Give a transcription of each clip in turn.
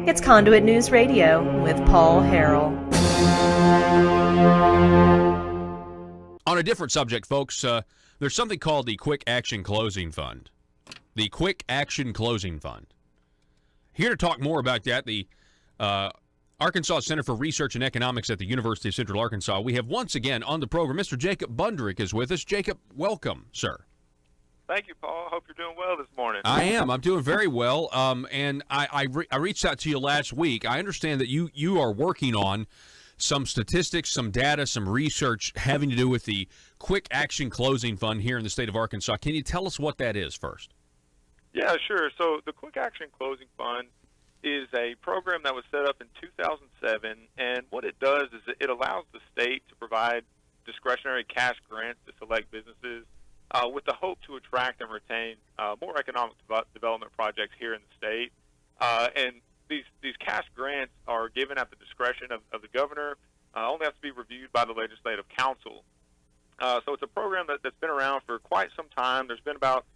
It's Conduit News Radio with Paul Harrell. On a different subject, folks, there's something called the Quick Action Closing Fund. The Quick Action Closing Fund. Here to talk more about that, the Arkansas Center for Research and Economics at the University of Central Arkansas. We have once again on the program, Mr. Jacob Bundrick is with us. Jacob, welcome, sir. Thank you, Paul. I hope you're doing well this morning. I am. I'm doing very well. And I reached out to you last week. I understand that you are working on some statistics, some data, some research having to do with the Quick Action Closing Fund here in the state of Arkansas. Can you tell us what that is first? Yeah, sure. So the Quick Action Closing Fund is a program that was set up in 2007, and what it does is it allows the state to provide discretionary cash grants to select businesses with the hope to attract and retain more economic development projects here in the state. And these cash grants are given at the discretion of the governor, only have to be reviewed by the legislative council. So it's a program that's been around for quite some time. There's been about,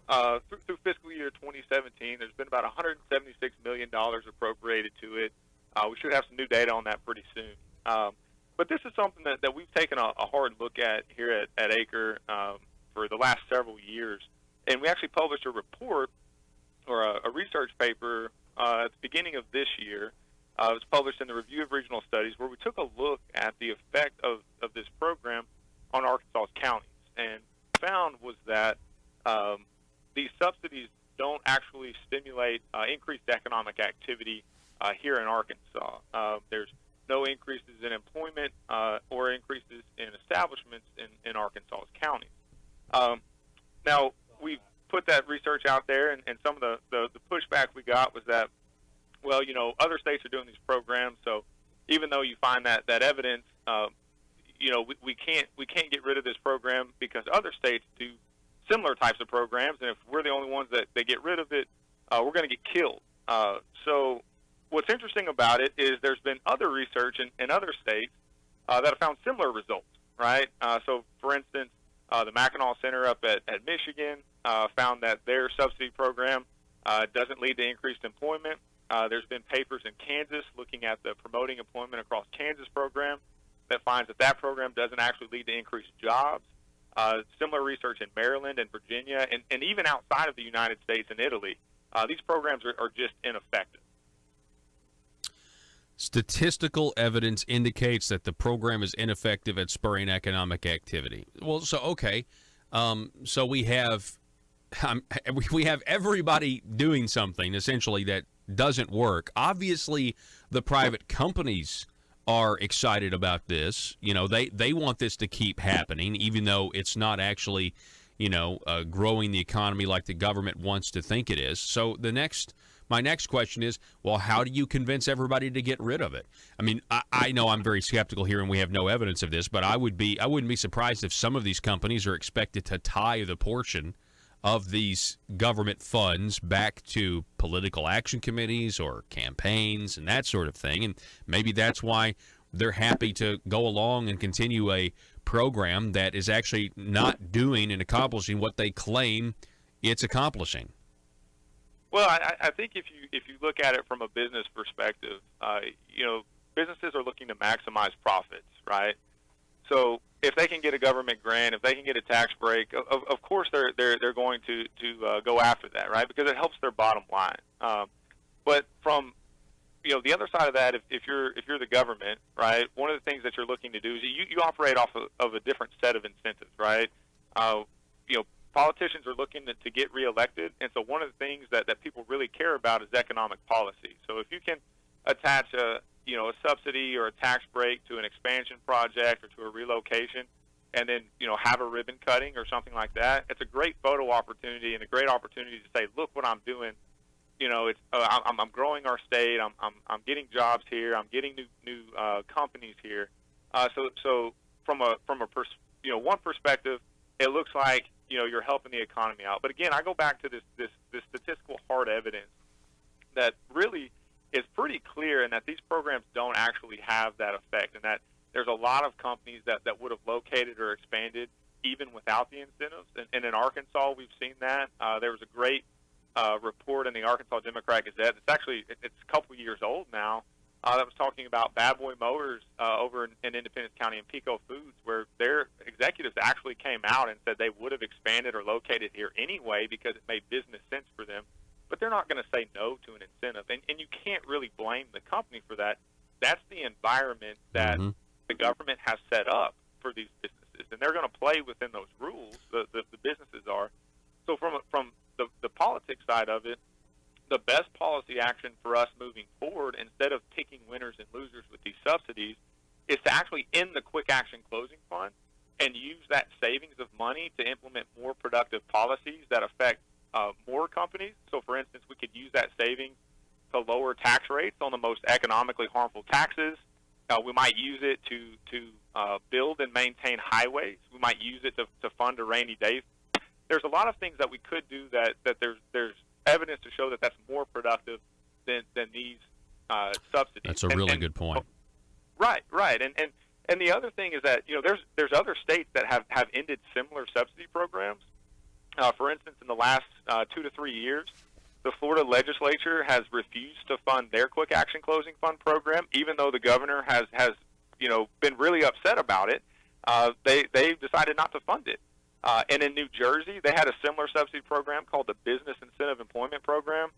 through fiscal year 2017, there's been about $176 million appropriated to it. We should have some new data on that pretty soon. But this is something that we've taken a hard look at here at Acre for the last several years. And we actually published a report or a research paper at the beginning of this year. It was published in the Review of Regional Studies, where we took a look at the effect of this program on Arkansas's counties, and found was that these subsidies don't actually stimulate increased economic activity here in Arkansas. There's no increases in employment or increases in establishments in Arkansas's counties. Now, we've put that research out there, and some of the pushback we got was that, well, you know, other states are doing these programs, so even though you find that evidence, you know, we can't get rid of this program because other states do similar types of programs, and if we're the only ones that get rid of it, we're going to get killed. So what's interesting about it is there's been other research in other states that have found similar results, right? So, for instance, the Mackinac Center up at Michigan found that their subsidy program doesn't lead to increased employment. There's been papers in Kansas looking at the Promoting Employment Across Kansas program that finds that program doesn't actually lead to increased jobs. Similar research in Maryland and Virginia, and even outside of the United States and Italy, these programs are just ineffective. Statistical evidence indicates that the program is ineffective at spurring economic activity. Well, so okay, so we have everybody doing something essentially that doesn't work. Obviously, the private companies are excited about this. You know, they want this to keep happening, even though it's not actually, you know, growing the economy like the government wants to think it is. So my next question is, well, how do you convince everybody to get rid of it? I mean, I know I'm very skeptical here, and we have no evidence of this, but I wouldn't be surprised if some of these companies are expected to tie the portion of these government funds back to political action committees or campaigns and that sort of thing. And maybe that's why they're happy to go along and continue a program that is actually not doing and accomplishing what they claim it's accomplishing. Well, I think if you look at it from a business perspective, you know, businesses are looking to maximize profits, right? So if they can get a government grant, if they can get a tax break, of course they're going to go after that, right? Because it helps their bottom line. But from, you know, the other side of that, if you're the government, right, one of the things that you're looking to do is you operate off of a different set of incentives, right? You know, politicians are looking to get reelected, and so one of the things that people really care about is economic policy. So if you can attach a subsidy or a tax break to an expansion project or to a relocation, and then, you know, have a ribbon cutting or something like that, it's a great photo opportunity and a great opportunity to say, look what I'm doing. You know, it's I'm growing our state. I'm getting jobs here. I'm getting new companies here. So from one perspective, it looks like, you know, you're helping the economy out. But again, I go back to this statistical hard evidence that really is pretty clear, and that these programs don't actually have that effect, and that there's a lot of companies that would have located or expanded even without the incentives. And in Arkansas, we've seen that. There was a great report in the Arkansas Democrat Gazette. It's a couple years old now. That was talking about Bad Boy Motors over in Independence County and Pico Foods, where their executives actually came out and said they would have expanded or located here anyway because it made business sense for them. But they're not going to say no to an incentive, and you can't really blame the company for that. That's the environment that the government has set up for these businesses, and they're going to play within those rules. The businesses are. So from the politics side of it, the best policy action for us moving forward, instead of picking winners and losers with these subsidies, is to actually end the quick action closing fund and use that savings of money to implement more productive policies that affect more companies. So, for instance, we could use that savings to lower tax rates on the most economically harmful taxes. We might use it to build and maintain highways. We might use it to fund a rainy day. There's a lot of things that we could do that there's evidence to show that that's more productive than these subsidies. That's a really good point. Right. And the other thing is that there's other states that have ended similar subsidy programs. For instance, in the last 2 to 3 years, the Florida legislature has refused to fund their quick action closing fund program, even though the governor has been really upset about it. They decided not to fund it. And in New Jersey, they had a similar subsidy program called the Business Incentive Employment Program,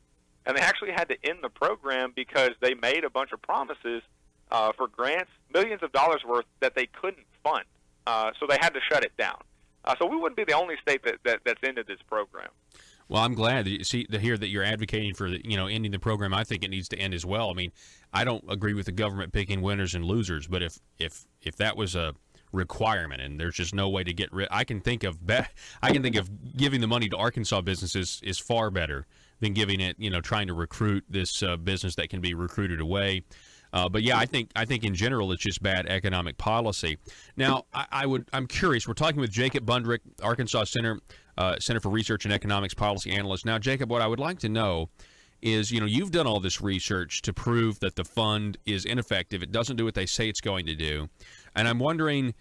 and they actually had to end the program because they made a bunch of promises for grants, millions of dollars worth, that they couldn't fund. So they had to shut it down. So we wouldn't be the only state that's ended this program. Well, I'm glad to hear that you're advocating for ending the program. I think it needs to end as well. I mean, I don't agree with the government picking winners and losers, but if that was a requirement and there's just no way to get rid, I can think of giving the money to Arkansas businesses is far better than giving it, trying to recruit this business that can be recruited away. But yeah, I think in general it's just bad economic policy. Now, I'm curious. We're talking with Jacob Bundrick, Arkansas Center for Research and Economics policy analyst. Now, Jacob, what I would like to know is, you've done all this research to prove that the fund is ineffective. It doesn't do what they say it's going to do. And I'm wondering,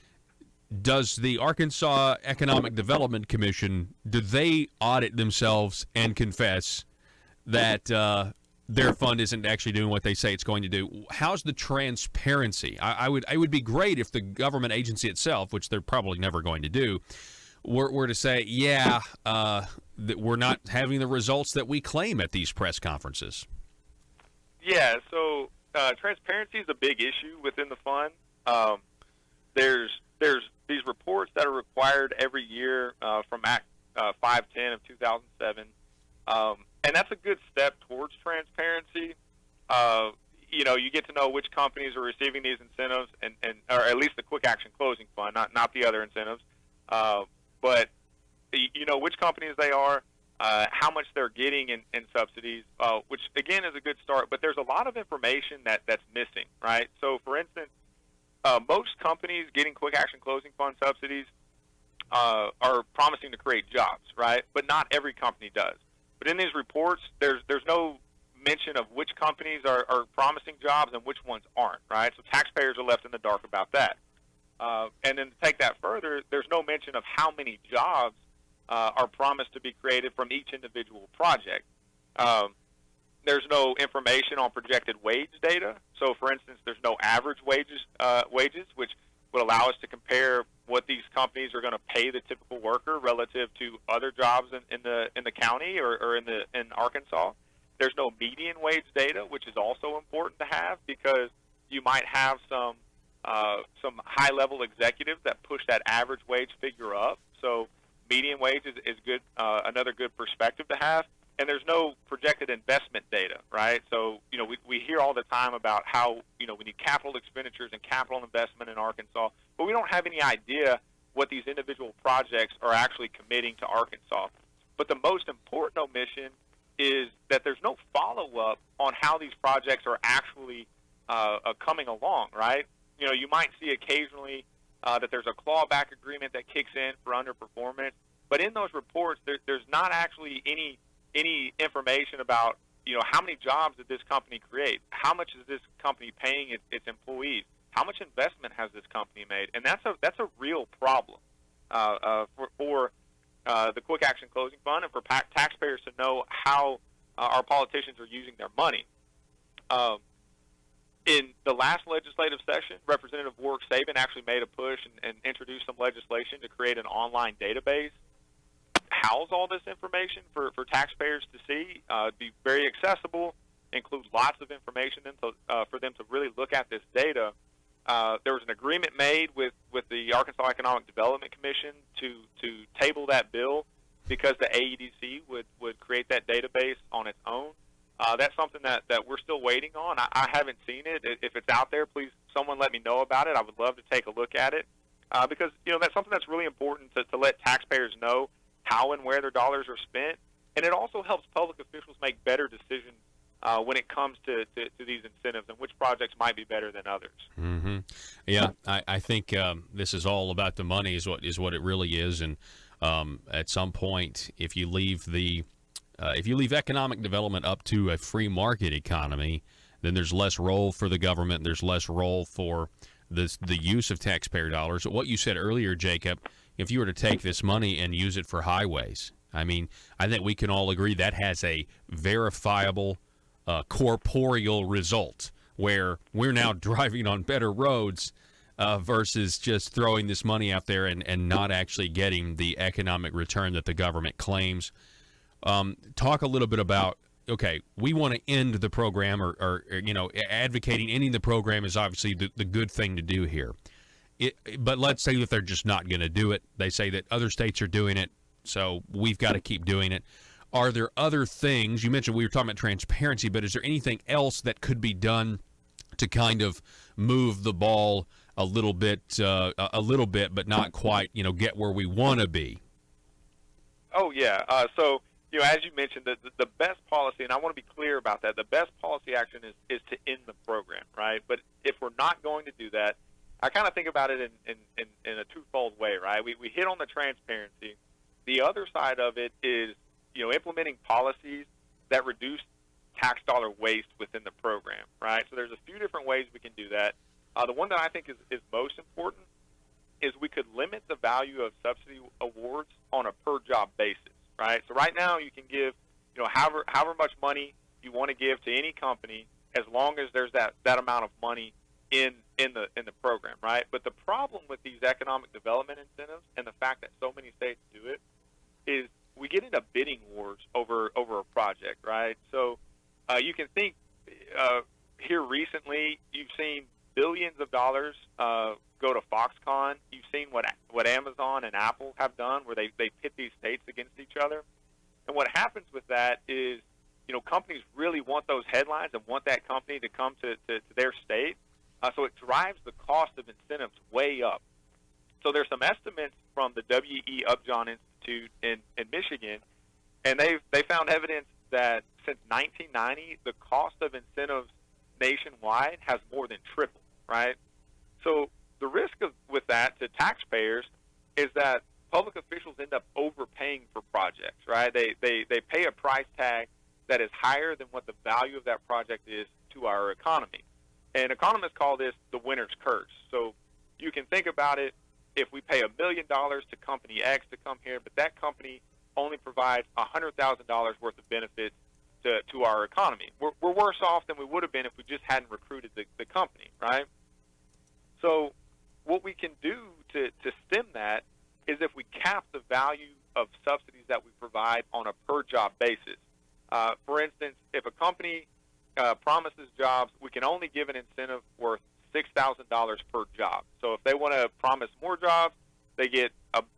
does the Arkansas Economic Development Commission, do they audit themselves and confess that their fund isn't actually doing what they say it's going to do? How's the transparency? It would be great if the government agency itself, which they're probably never going to do, were to say, that we're not having the results that we claim at these press conferences. Yeah, so transparency is a big issue within the fund. There's these reports that are required every year from Act 510 of 2007, and that's a good step towards transparency. You get to know which companies are receiving these incentives, or at least the quick action closing fund, not the other incentives, but which companies they are, how much they're getting in subsidies, which again is a good start. But there's a lot of information that's missing, right? So, for instance, most companies getting quick action closing fund subsidies are promising to create jobs, right? But not every company does. But in these reports, there's no mention of which companies are promising jobs and which ones aren't, right? So taxpayers are left in the dark about that. And then to take that further, there's no mention of how many jobs are promised to be created from each individual project. There's no information on projected wage data. So, for instance, there's no average wages, which would allow us to compare what these companies are going to pay the typical worker relative to other jobs in the county or in Arkansas. There's no median wage data, which is also important to have because you might have some high-level executives that push that average wage figure up. So median wage is good, another good perspective to have. And there's no projected investment data, right? So, we hear all the time about how, we need capital expenditures and capital investment in Arkansas, but we don't have any idea what these individual projects are actually committing to Arkansas. But the most important omission is that there's no follow-up on how these projects are actually coming along, right? You might see occasionally that there's a clawback agreement that kicks in for underperformance, but in those reports, there's not actually any information about, how many jobs did this company create? How much is this company paying its employees? How much investment has this company made? And that's a real problem for the Quick Action Closing Fund, and for taxpayers to know how our politicians are using their money. In the last legislative session, Representative Warwick Saban actually made a push and introduced some legislation to create an online database, house all this information for taxpayers to see, be very accessible, include lots of information for them to really look at this data. There was an agreement made with the Arkansas Economic Development Commission to table that bill because the AEDC would create that database on its own. That's something that we're still waiting on. I haven't seen it. If it's out there, please someone let me know about it. I would love to take a look at it because that's something that's really important to let taxpayers know how and where their dollars are spent, and it also helps public officials make better decisions when it comes to these incentives and which projects might be better than others. Mm-hmm. Yeah, I think this is all about the money is what it really is, and at some point, if you leave economic development up to a free market economy, then there's less role for the government. There's less role for the use of taxpayer dollars. What you said earlier, Jacob, if you were to take this money and use it for highways, I mean, I think we can all agree that has a verifiable, corporeal result where we're now driving on better roads versus just throwing this money out there and not actually getting the economic return that the government claims. Talk a little bit about, okay, we want to end the program or advocating ending the program is obviously the good thing to do here. But let's say that they're just not going to do it. They say that other states are doing it, so we've got to keep doing it. Are there other things? You mentioned we were talking about transparency, but is there anything else that could be done to kind of move the ball a little bit, but not quite, get where we want to be? Oh, yeah. So, as you mentioned, the best policy, and I want to be clear about that, the best policy action is to end the program, right? But if we're not going to do that, I kind of think about it in a twofold way, right? We hit on the transparency. The other side of it is, implementing policies that reduce tax dollar waste within the program, right? So there's a few different ways we can do that. The one that I think is most important is we could limit the value of subsidy awards on a per-job basis, right? So right now you can give, however much money you want to give to any company as long as there's that amount of money in the program, right? But the problem with these economic development incentives and the fact that so many states do it is we get into bidding wars over a project, right? So you can think here recently you've seen billions of dollars go to Foxconn. You've seen what Amazon and Apple have done where they pit these states against each other. And what happens with that is, companies really want those headlines and want that company to come to their state. So it drives the cost of incentives way up. So there's some estimates from the W.E. Upjohn Institute in Michigan, and they found evidence that since 1990, the cost of incentives nationwide has more than tripled, right? So the risk with that to taxpayers is that public officials end up overpaying for projects, right? They pay a price tag that is higher than what the value of that project is to our economy. And economists call this the winner's curse. So you can think about it, if we pay $1 million to company X to come here, but that company only provides $100,000 worth of benefits to our economy. We're worse off than we would have been if we just hadn't recruited the company, right? So what we can do to stem that is if we cap the value of subsidies that we provide on a per-job basis. For instance, if a company promises jobs, we can only give an incentive worth $6,000 per job. So if they want to promise more jobs, they get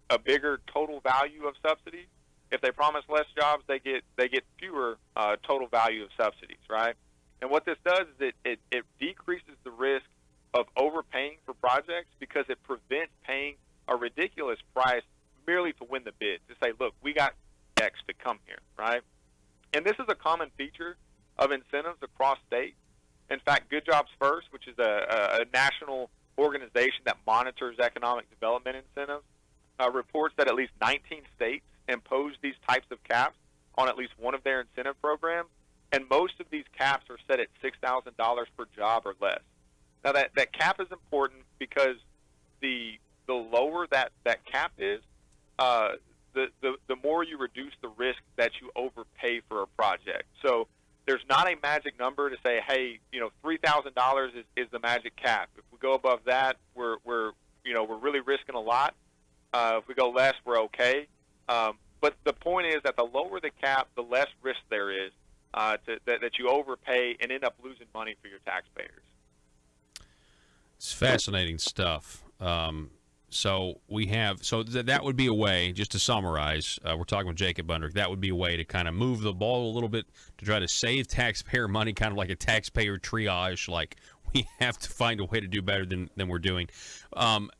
a bigger total value of subsidies. If they promise less jobs, they get fewer total value of subsidies, right? And what this does is it decreases the risk of overpaying for projects because it prevents paying a ridiculous price merely to win the bid, to say, look, we got X to come here, right? And this is a common feature of incentives across states. In fact, Good Jobs First, which is a national organization that monitors economic development incentives, reports that at least 19 states impose these types of caps on at least one of their incentive programs, and most of these caps are set at $6,000 per job or less. Now, that cap is important because the lower that cap is, the more you reduce the risk that you overpay for a project. So there's not a magic number to say, hey, $3,000 is the magic cap. If we go above that, we're really risking a lot. If we go less, we're okay. But the point is that the lower the cap, the less risk there is that you overpay and end up losing money for your taxpayers. It's fascinating stuff. So that would be a way, just to summarize, we're talking with Jacob Bundrick, that would be a way to kind of move the ball a little bit to try to save taxpayer money, kind of like a taxpayer triage, like we have to find a way to do better than we're doing.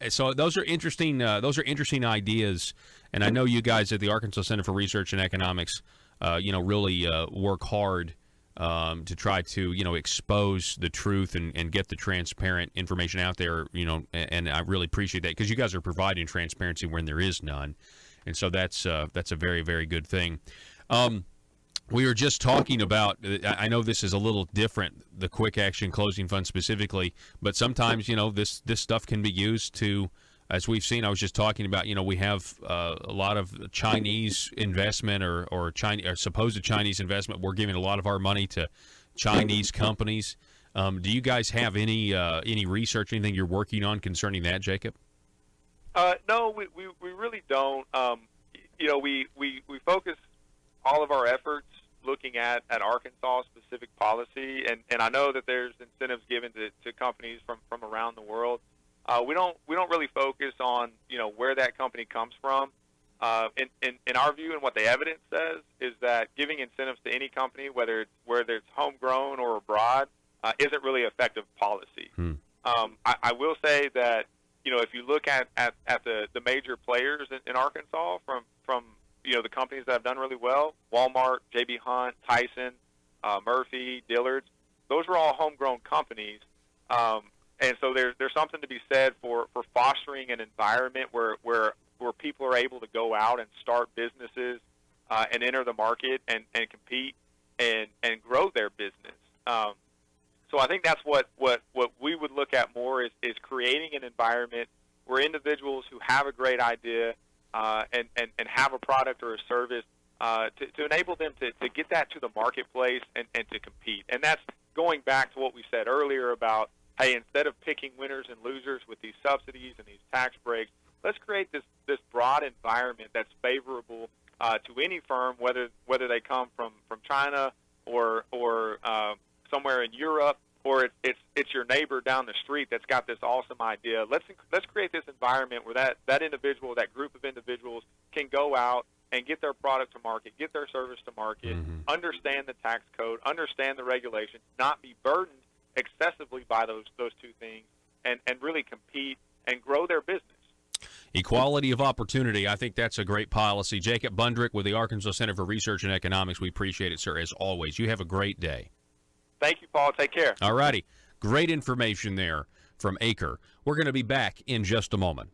So those are interesting ideas, and I know you guys at the Arkansas Center for Research and Economics, really work hard to try to expose the truth and get the transparent information out there, and I really appreciate that, because you guys are providing transparency when there is none, and so that's a very, very good thing. We were just talking about, I know this is a little different, the Quick Action Closing Fund specifically, but sometimes this stuff can be used to, as we've seen, I was just talking about, we have a lot of Chinese investment or supposed Chinese investment. We're giving a lot of our money to Chinese companies. Do you guys have any research, anything you're working on concerning that, Jacob? No, we really don't. We focus all of our efforts looking at Arkansas specific policy, and I know that there's incentives given to companies from around the world. We don't really focus on where that company comes from. In our view, and what the evidence says is that giving incentives to any company, whether it's homegrown or abroad, isn't really effective policy. I will say that if you look at the major players in Arkansas from the companies that have done really well, Walmart, J.B. Hunt, Tyson, Murphy, Dillard's, those are all homegrown companies. And so there's something to be said for fostering an environment where people are able to go out and start businesses and enter the market and compete and grow their business. So I think that's what we would look at more is creating an environment where individuals who have a great idea and have a product or a service to enable them to get that to the marketplace and to compete. And that's going back to what we said earlier about, hey, instead of picking winners and losers with these subsidies and these tax breaks, let's create this broad environment that's favorable to any firm, whether they come from China or somewhere in Europe, or it's your neighbor down the street that's got this awesome idea. Let's create this environment where that individual, that group of individuals, can go out and get their product to market, get their service to market, understand the tax code, understand the regulations, not be burdened excessively by those two things, and really compete and grow their business. Equality of opportunity. I think that's a great policy. Jacob Bundrick with the Arkansas Center for Research and Economics. We appreciate it, sir, as always. You have a great day. Thank you, Paul. Take care. All righty. Great information there from Acre. We're going to be back in just a moment.